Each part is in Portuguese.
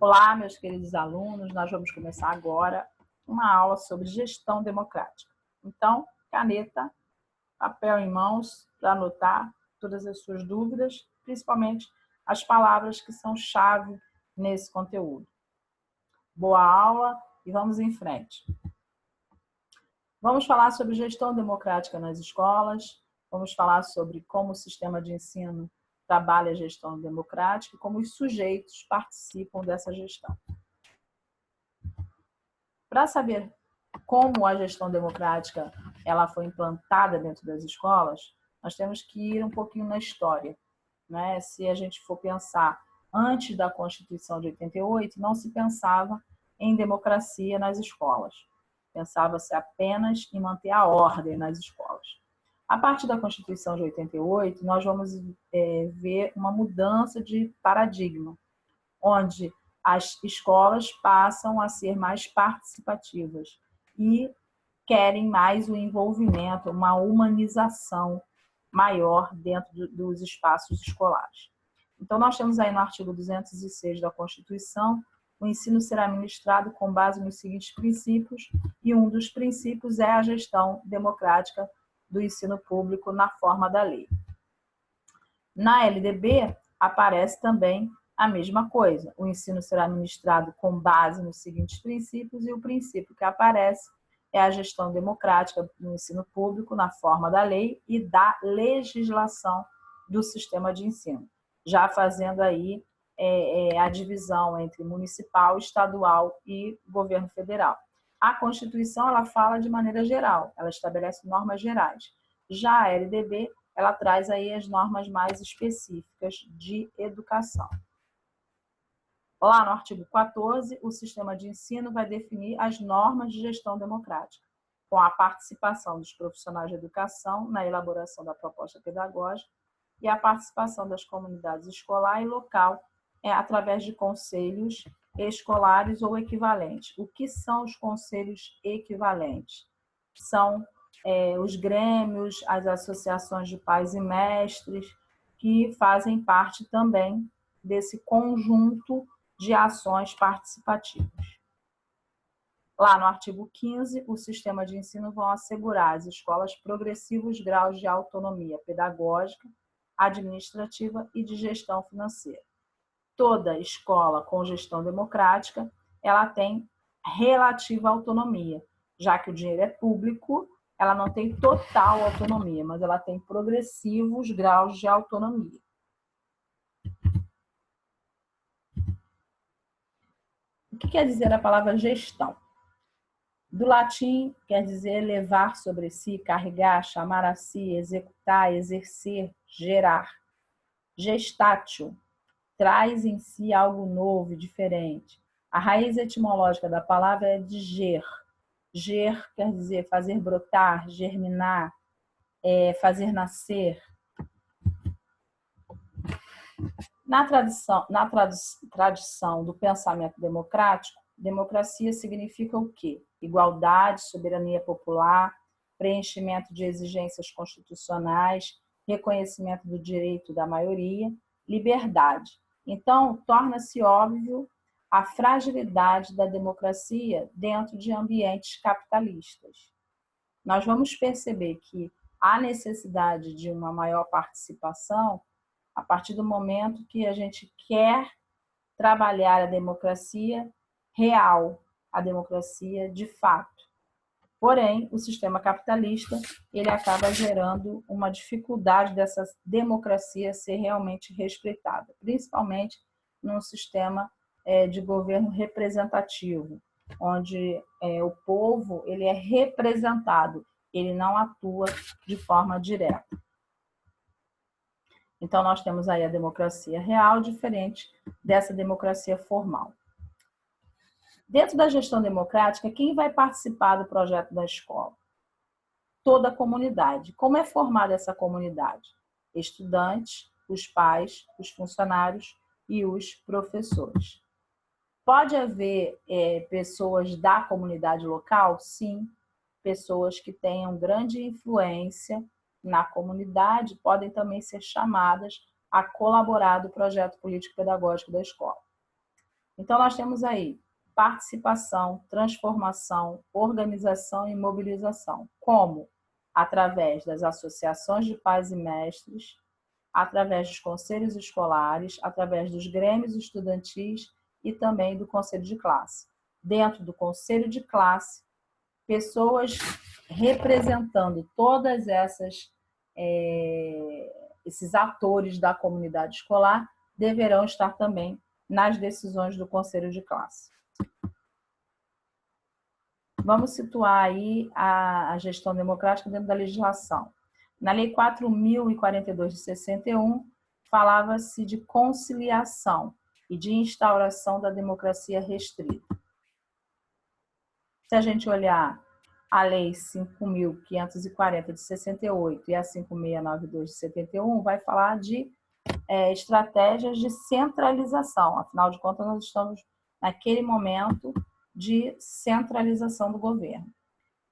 Olá, meus queridos alunos, nós vamos começar agora uma aula sobre gestão democrática. Então, caneta, papel em mãos para anotar todas as suas dúvidas, principalmente as palavras que são chave nesse conteúdo. Boa aula e vamos em frente. Vamos falar sobre gestão democrática nas escolas, vamos falar sobre como o sistema de ensino trabalha a gestão democrática e como os sujeitos participam dessa gestão. Para saber como a gestão democrática ela foi implantada dentro das escolas, nós temos que ir um pouquinho na história, né? Se a gente for pensar antes da Constituição de 88, não se pensava em democracia nas escolas. Pensava-se apenas em manter a ordem nas escolas. A partir da Constituição de 88, nós vamos ver uma mudança de paradigma, onde as escolas passam a ser mais participativas e querem mais o envolvimento, uma humanização maior dentro dos espaços escolares. Então, nós temos aí no artigo 206 da Constituição, o ensino será ministrado com base nos seguintes princípios, e um dos princípios é a gestão democrática do ensino público na forma da lei. Na LDB, aparece também a mesma coisa. O ensino será ministrado com base nos seguintes princípios, e o princípio que aparece é a gestão democrática do ensino público na forma da lei e da legislação do sistema de ensino, já fazendo aí a divisão entre municipal, estadual e governo federal. A Constituição, ela fala de maneira geral, ela estabelece normas gerais. Já a LDB, ela traz aí as normas mais específicas de educação. Lá no artigo 14, o sistema de ensino vai definir as normas de gestão democrática, com a participação dos profissionais de educação na elaboração da proposta pedagógica e a participação das comunidades escolar e local através de conselhos escolares ou equivalentes. O que são os conselhos equivalentes? São os grêmios, as associações de pais e mestres, que fazem parte também desse conjunto de ações participativas. Lá no artigo 15, o sistema de ensino vai assegurar às escolas progressivos graus de autonomia pedagógica, administrativa e de gestão financeira. Toda escola com gestão democrática, ela tem relativa autonomia, já que o dinheiro é público, ela não tem total autonomia, mas ela tem progressivos graus de autonomia. O que quer dizer a palavra gestão? Do latim, quer dizer levar sobre si, carregar, chamar a si, executar, exercer, gerar. Gestátil, traz em si algo novo e diferente. A raiz etimológica da palavra é de ger. Ger quer dizer fazer brotar, germinar, fazer nascer. Na tradição do pensamento democrático, democracia significa o quê? Igualdade, soberania popular, preenchimento de exigências constitucionais, reconhecimento do direito da maioria, liberdade. Então, torna-se óbvio a fragilidade da democracia dentro de ambientes capitalistas. Nós vamos perceber que há necessidade de uma maior participação a partir do momento que a gente quer trabalhar a democracia real, a democracia de fato. Porém, o sistema capitalista, ele acaba gerando uma dificuldade dessa democracia ser realmente respeitada, principalmente num sistema de governo representativo, onde o povo ele é representado, ele não atua de forma direta. Então, nós temos aí a democracia real, diferente dessa democracia formal. Dentro da gestão democrática, quem vai participar do projeto da escola? Toda a comunidade. Como é formada essa comunidade? Estudantes, os pais, os funcionários e os professores. Pode haver pessoas da comunidade local? Sim. Pessoas que tenham grande influência na comunidade podem também ser chamadas a colaborar do projeto político-pedagógico da escola. Então, nós temos aí participação, transformação, organização e mobilização. Como? Através das associações de pais e mestres, através dos conselhos escolares, através dos grêmios estudantis e também do conselho de classe. Dentro do conselho de classe, pessoas representando todas esses atores da comunidade escolar deverão estar também nas decisões do conselho de classe. Vamos situar aí a gestão democrática dentro da legislação. Na Lei 4.042 de 61, falava-se de conciliação e de instauração da democracia restrita. Se a gente olhar a Lei 5.540 de 68 e a 5.692 de 71, vai falar de estratégias de centralização. Afinal de contas, nós estamos naquele momento de centralização do governo.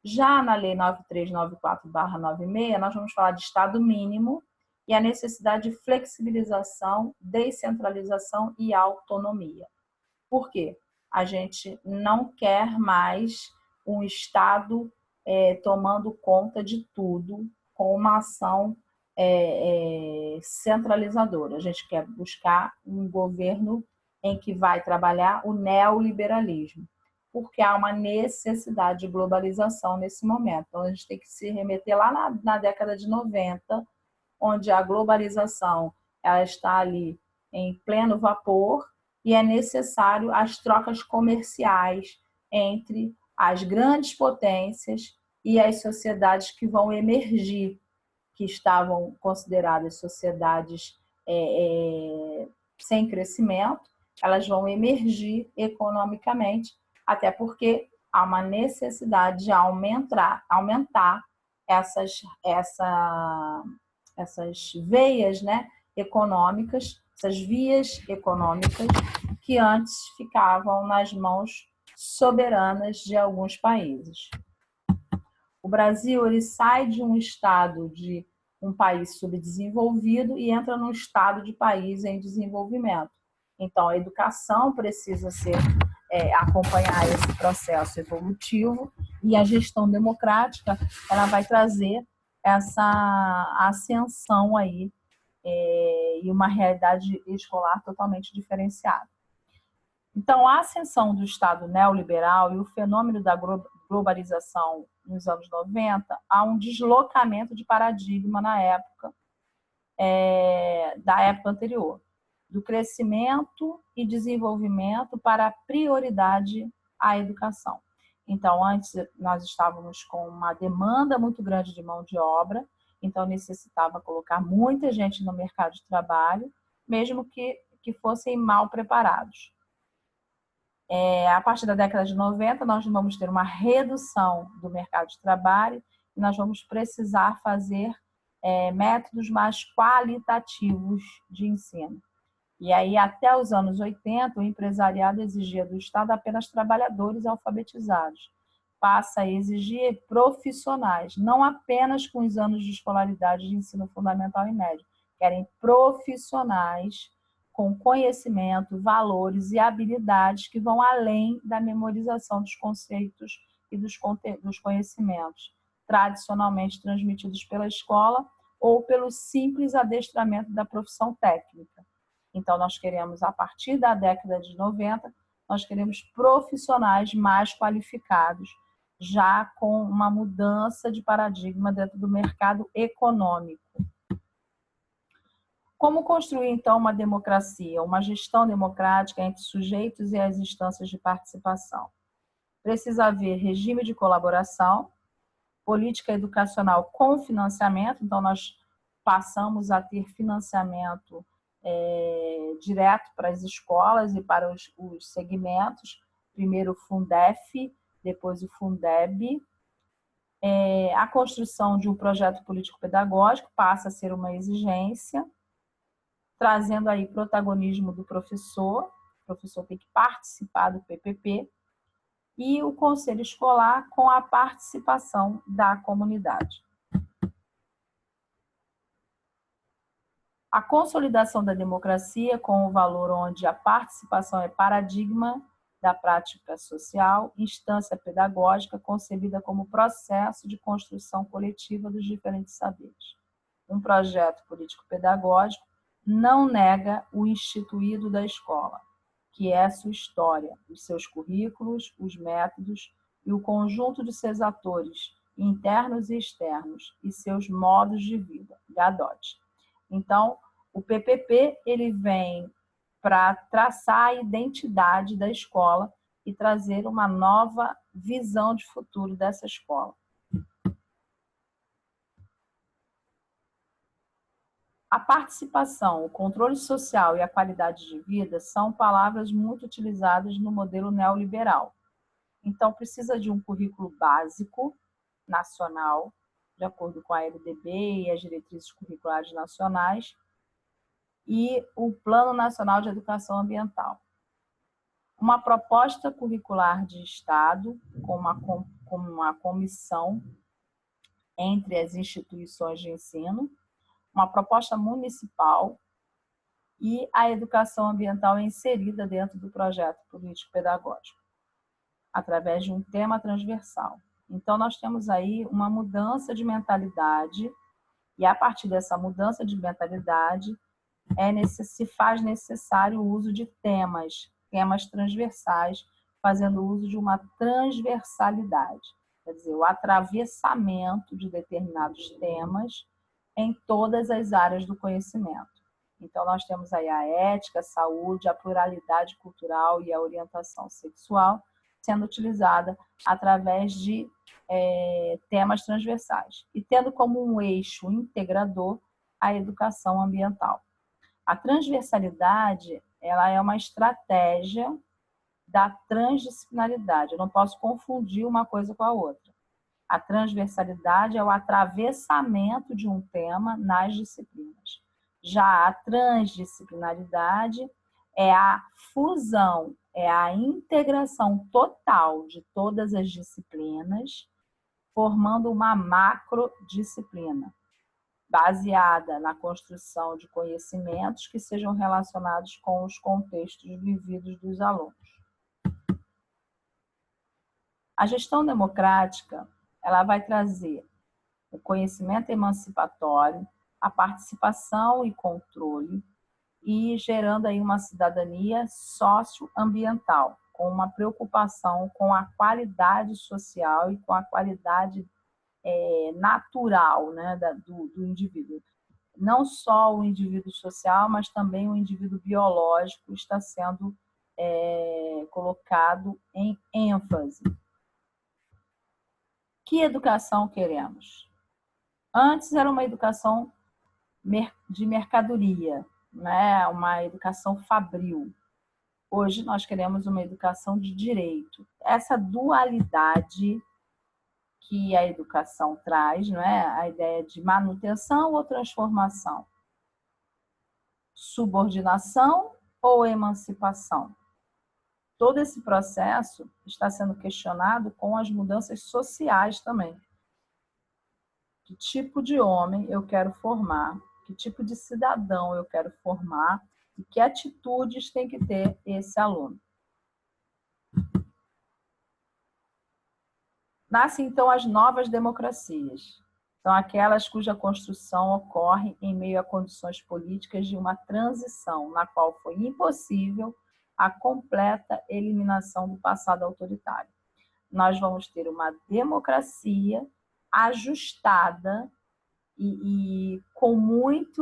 Já na Lei 9394/96, nós vamos falar de Estado mínimo e a necessidade de flexibilização, descentralização e autonomia. Por quê? A gente não quer mais um Estado tomando conta de tudo com uma ação centralizadora. A gente quer buscar um governo em que vai trabalhar o neoliberalismo, porque há uma necessidade de globalização nesse momento. Então, a gente tem que se remeter lá na década de 90, onde a globalização ela está ali em pleno vapor e é necessário as trocas comerciais entre as grandes potências e as sociedades que vão emergir, que estavam consideradas sociedades sem crescimento, elas vão emergir economicamente, até porque há uma necessidade de aumentar essas veias, né, econômicas, essas vias econômicas que antes ficavam nas mãos soberanas de alguns países. O Brasil ele sai de um estado de um país subdesenvolvido e entra num estado de país em desenvolvimento. Então, a educação precisa acompanhar esse processo evolutivo e a gestão democrática ela vai trazer essa ascensão aí e uma realidade escolar totalmente diferenciada. Então, a ascensão do Estado neoliberal e o fenômeno da globalização nos anos 90, há um deslocamento de paradigma na época, da época anterior, do crescimento e desenvolvimento para a prioridade à educação. Então, antes nós estávamos com uma demanda muito grande de mão de obra, então necessitava colocar muita gente no mercado de trabalho, mesmo que fossem mal preparados. A partir da década de 90, nós vamos ter uma redução do mercado de trabalho e nós vamos precisar fazer métodos mais qualitativos de ensino. E aí, até os anos 80, o empresariado exigia do Estado apenas trabalhadores alfabetizados. Passa a exigir profissionais, não apenas com os anos de escolaridade de ensino fundamental e médio. Querem profissionais com conhecimento, valores e habilidades que vão além da memorização dos conceitos e dos conhecimentos tradicionalmente transmitidos pela escola ou pelo simples adestramento da profissão técnica. Então, nós queremos, a partir da década de 90, nós queremos profissionais mais qualificados, já com uma mudança de paradigma dentro do mercado econômico. Como construir, então, uma democracia, uma gestão democrática entre sujeitos e as instâncias de participação? Precisa haver regime de colaboração, política educacional com financiamento, então nós passamos a ter financiamento direto para as escolas e para os segmentos, primeiro o Fundef, depois o Fundeb. A construção de um projeto político-pedagógico passa a ser uma exigência, trazendo aí protagonismo do professor. O professor tem que participar do PPP e o conselho escolar com a participação da comunidade. A consolidação da democracia com o valor onde a participação é paradigma da prática social, instância pedagógica concebida como processo de construção coletiva dos diferentes saberes. Um projeto político-pedagógico não nega o instituído da escola, que é a sua história, os seus currículos, os métodos e o conjunto de seus atores, internos e externos, e seus modos de vida, Gadot. Então, o PPP ele vem para traçar a identidade da escola e trazer uma nova visão de futuro dessa escola. A participação, o controle social e a qualidade de vida são palavras muito utilizadas no modelo neoliberal. Então, precisa de um currículo básico nacional, de acordo com a LDB e as diretrizes curriculares nacionais, e o Plano Nacional de Educação Ambiental. Uma proposta curricular de Estado, com uma comissão entre as instituições de ensino, uma proposta municipal e a educação ambiental é inserida dentro do projeto político-pedagógico, através de um tema transversal. Então, nós temos aí uma mudança de mentalidade e, a partir dessa mudança de mentalidade, se faz necessário o uso de temas transversais, fazendo uso de uma transversalidade, quer dizer, o atravessamento de determinados temas em todas as áreas do conhecimento. Então, nós temos aí a ética, a saúde, a pluralidade cultural e a orientação sexual sendo utilizada através de temas transversais e tendo como um eixo integrador a educação ambiental. A transversalidade, ela é uma estratégia da transdisciplinaridade. Eu não posso confundir uma coisa com a outra. A transversalidade é o atravessamento de um tema nas disciplinas. Já a transdisciplinaridade é a fusão, é a integração total de todas as disciplinas, formando uma macrodisciplina, baseada na construção de conhecimentos que sejam relacionados com os contextos vividos dos alunos. A gestão democrática, ela vai trazer o conhecimento emancipatório, a participação e controle, e gerando aí uma cidadania socioambiental, com uma preocupação com a qualidade social e com a qualidade natural, né, do indivíduo. Não só o indivíduo social, mas também o indivíduo biológico está sendo colocado em ênfase. Que educação queremos? Antes era uma educação de mercadoria, né? Uma educação fabril. Hoje nós queremos uma educação de direito. Essa dualidade que a educação traz, não é? A ideia de manutenção ou transformação, subordinação ou emancipação. Todo esse processo está sendo questionado com as mudanças sociais também. Que tipo de homem eu quero formar? Que tipo de cidadão eu quero formar? E que atitudes tem que ter esse aluno? Nascem, então, as novas democracias. São aquelas cuja construção ocorre em meio a condições políticas de uma transição, na qual foi impossível a completa eliminação do passado autoritário. Nós vamos ter uma democracia ajustada e com muita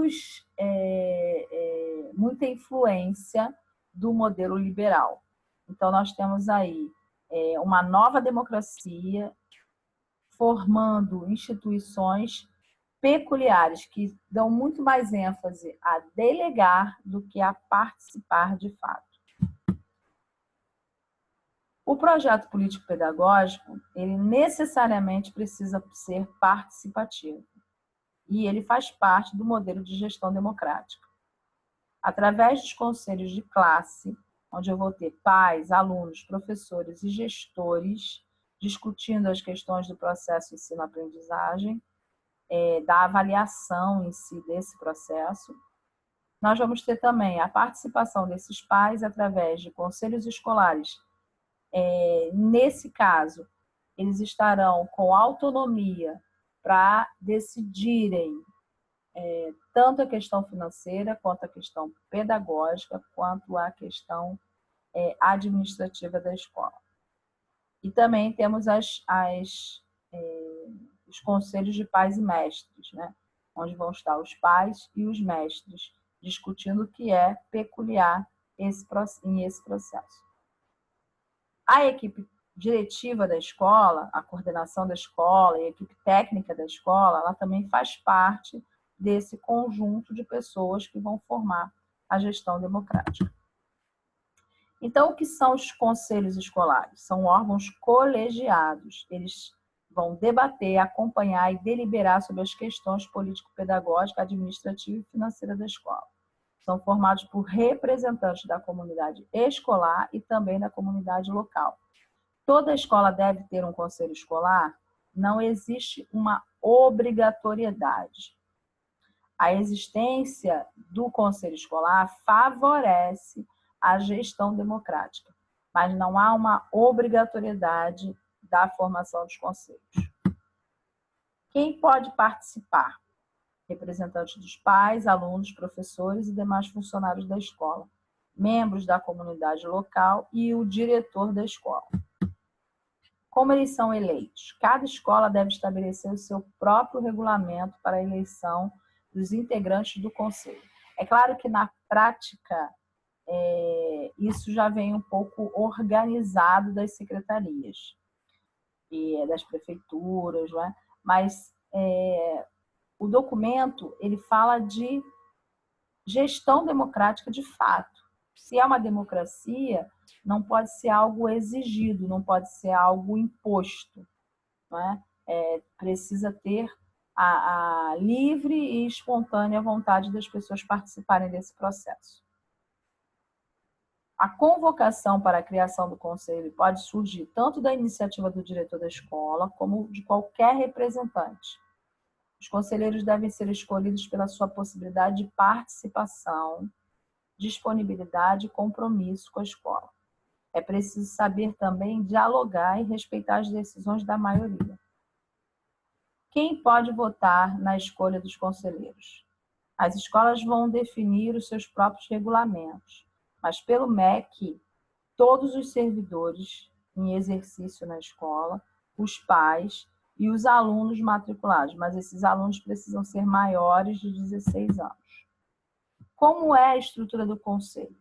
influência do modelo liberal. Então, nós temos aí uma nova democracia formando instituições peculiares que dão muito mais ênfase a delegar do que a participar de fato. O projeto político-pedagógico, ele necessariamente precisa ser participativo e ele faz parte do modelo de gestão democrática. Através dos conselhos de classe, onde eu vou ter pais, alunos, professores e gestores discutindo as questões do processo ensino-aprendizagem, da avaliação em si desse processo, nós vamos ter também a participação desses pais através de conselhos escolares. Nesse caso, eles estarão com autonomia para decidirem tanto a questão financeira, quanto a questão pedagógica, quanto a questão administrativa da escola. E também temos os conselhos de pais e mestres, né? Onde vão estar os pais e os mestres, discutindo o que é peculiar nesse processo. A equipe diretiva da escola, a coordenação da escola e a equipe técnica da escola, ela também faz parte desse conjunto de pessoas que vão formar a gestão democrática. Então, o que são os conselhos escolares? São órgãos colegiados. Eles vão debater, acompanhar e deliberar sobre as questões político-pedagógicas, administrativas e financeiras da escola. São formados por representantes da comunidade escolar e também da comunidade local. Toda escola deve ter um conselho escolar? Não existe uma obrigatoriedade. A existência do conselho escolar favorece a gestão democrática, mas não há uma obrigatoriedade da formação dos conselhos. Quem pode participar? Representantes dos pais, alunos, professores e demais funcionários da escola, membros da comunidade local e o diretor da escola. Como eles são eleitos? Cada escola deve estabelecer o seu próprio regulamento para a eleição dos integrantes do conselho. É claro que na prática isso já vem um pouco organizado das secretarias e das prefeituras, não é? Mas o documento ele fala de gestão democrática de fato. Se é uma democracia, não pode ser algo exigido, não pode ser algo imposto, não é? Precisa ter a livre e espontânea vontade das pessoas participarem desse processo. A convocação para a criação do conselho pode surgir tanto da iniciativa do diretor da escola, como de qualquer representante. Os conselheiros devem ser escolhidos pela sua possibilidade de participação, disponibilidade e compromisso com a escola. É preciso saber também dialogar e respeitar as decisões da maioria. Quem pode votar na escolha dos conselheiros? As escolas vão definir os seus próprios regulamentos, mas pelo MEC, todos os servidores em exercício na escola, os pais e os alunos matriculados, mas esses alunos precisam ser maiores de 16 anos. Como é a estrutura do conselho?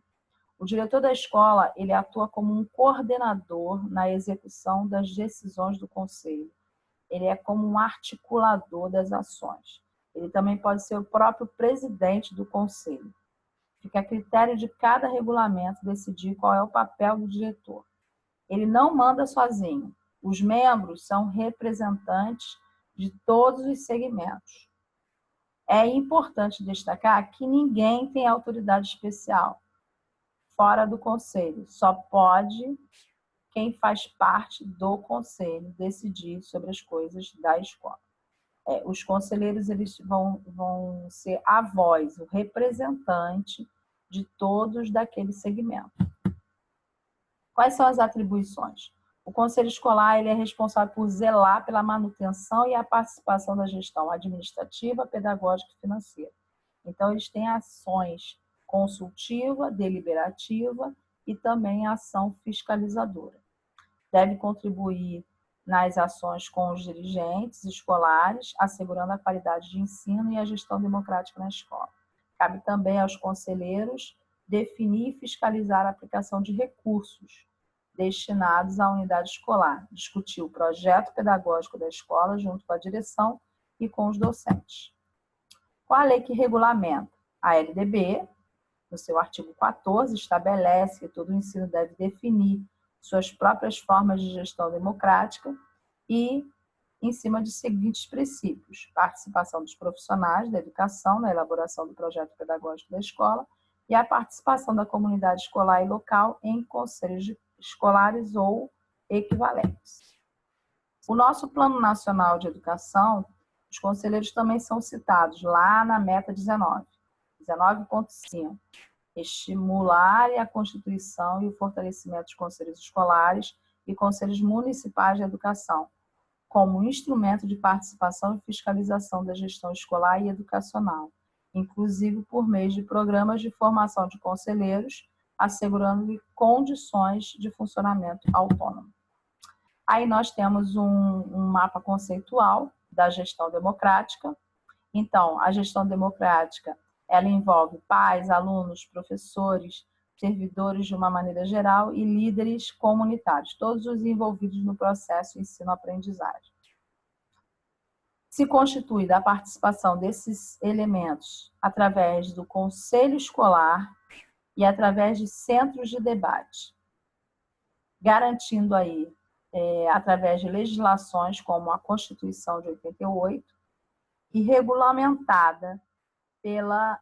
O diretor da escola, ele atua como um coordenador na execução das decisões do conselho. Ele é como um articulador das ações. Ele também pode ser o próprio presidente do conselho. Fica a critério de cada regulamento decidir qual é o papel do diretor. Ele não manda sozinho. Os membros são representantes de todos os segmentos. É importante destacar que ninguém tem autoridade especial fora do conselho. Só pode quem faz parte do conselho decidir sobre as coisas da escola. Os conselheiros eles vão ser a voz, o representante de todos daquele segmento. Quais são as atribuições? O conselho escolar ele é responsável por zelar pela manutenção e a participação da gestão administrativa, pedagógica e financeira. Então, eles têm ações consultiva, deliberativa e também ação fiscalizadora. Deve contribuir nas ações com os dirigentes escolares, assegurando a qualidade de ensino e a gestão democrática na escola. Cabe também aos conselheiros definir e fiscalizar a aplicação de recursos destinados à unidade escolar, discutir o projeto pedagógico da escola junto com a direção e com os docentes. Qual a lei que regulamenta? A LDB, no seu artigo 14, estabelece que todo o ensino deve definir suas próprias formas de gestão democrática e em cima de seguintes princípios: participação dos profissionais da educação na elaboração do projeto pedagógico da escola e a participação da comunidade escolar e local em conselhos escolares ou equivalentes. O nosso Plano Nacional de Educação, os conselheiros também são citados lá na meta 19. 19.5. Estimular a constituição e o fortalecimento dos conselhos escolares e conselhos municipais de educação, como instrumento de participação e fiscalização da gestão escolar e educacional, inclusive por meio de programas de formação de conselheiros, assegurando-lhe condições de funcionamento autônomo. Aí nós temos um mapa conceitual da gestão democrática. Então, a gestão democrática, ela envolve pais, alunos, professores, servidores de uma maneira geral e líderes comunitários, todos os envolvidos no processo ensino-aprendizagem. Se constitui da participação desses elementos através do conselho escolar e através de centros de debate, garantindo aí, através de legislações como a Constituição de 88 e regulamentada pela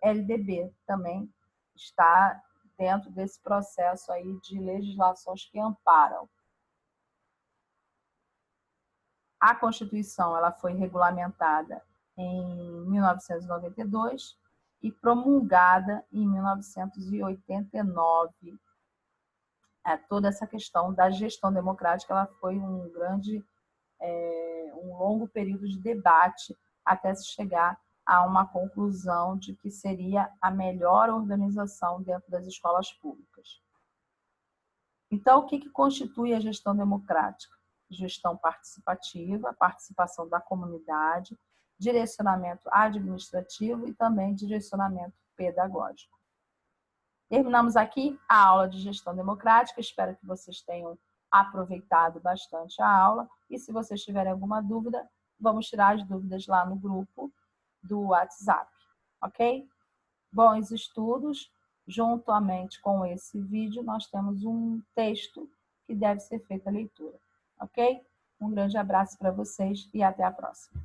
LDB, também está dentro desse processo aí de legislações que amparam. A Constituição ela foi regulamentada em 1992 e promulgada em 1989. Toda essa questão da gestão democrática ela foi um longo período de debate até se chegar a uma conclusão de que seria a melhor organização dentro das escolas públicas. Então, o que constitui a gestão democrática? Gestão participativa, participação da comunidade, direcionamento administrativo e também direcionamento pedagógico. Terminamos aqui a aula de gestão democrática. Espero que vocês tenham aproveitado bastante a aula. E se vocês tiverem alguma dúvida, vamos tirar as dúvidas lá no grupo do WhatsApp, ok? Bons estudos. Juntamente com esse vídeo, nós temos um texto que deve ser feita a leitura, ok? Um grande abraço para vocês e até a próxima.